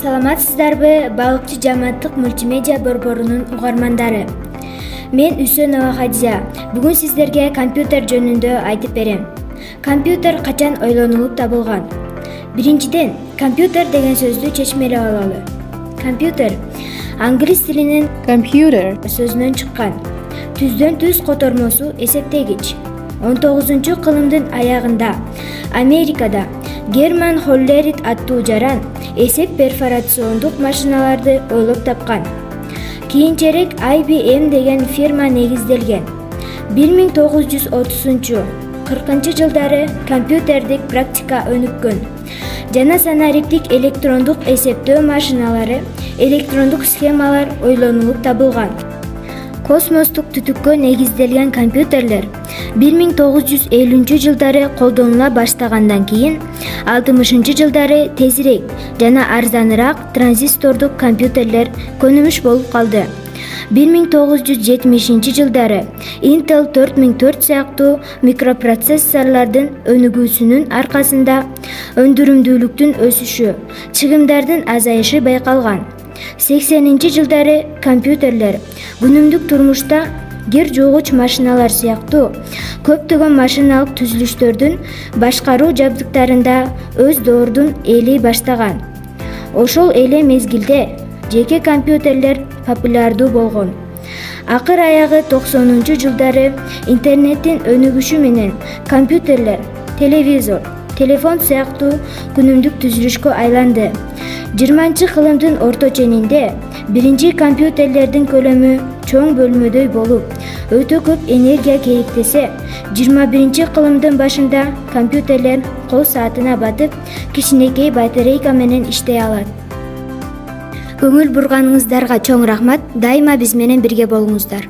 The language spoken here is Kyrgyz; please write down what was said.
Саламатсыздарбы, балыкчы жамааттык мультимедиа борборунун угармандары. Мен Үсөнова Хадиза. Бүгүн сиздерге компьютер жөнүндө айтып берем. Компьютер качан ойлонулуп табылган? Биринчиден, компьютер деген сөздү чечмелеп алалы. Компьютер англис тилинин computer сөзүнөн чыккан. Түздөн түз котормосу эсептегич. 19-кылымдын аягында Америкада Герман Холлерит аттуу жаран эсеп перфорациондук машиналарды ойлоп тапкан. Кийинчерээк IBM деген фирма негизделген. 1930-40 жылдары компьютердик практика өнүккөн. Жана санариптик электрондук эсептөө машиналары, электрондук схемалар ойлонулуп табылган. Космостук түтүккө негизделген компьютерлер 1950 жылдары колдонула баштагандан кийин 60 жылдары тезирээк жана арзаныраак транзистордук компьютерлер көнүмүш болуп калды. 1970 жылдары Intel 4004 сыяктуу микропроцессорлордун өнүгүүсүнүн аркасында өндүрүмдүүлүктүн өсүшү, чыгымдардын азайышы байкалган. 80-жылдары компьютерлер күнүмдүк турмушта гер жуугуч машиналар сыяктуу көптөгөн машиналык түзүлүштөрдүн башкаруу жабдыктарында өз доордун ээлей баштаган. Ошол эле мезгилде жеке компьютерлер популярдуу болгон. Акыр аягы 90-жылдары интернеттин өнүгүшү менен компьютерлер, телевизор, телефон сыяктуу күнүмдүк түзүлүшкө айланды. 20-кылымдын орто ченинде биринчи компьютерлердин көлөмү чоң бөлмөдөй болуп, өтө көп энергия керектесе, 21-кылымдын башында компьютерлер кол саатына батып, кичинекей батарейка менен иштей алат. Көңүл бурганыңыздарга чоң рахмат, дайыма биз менен бирге болуңуздар.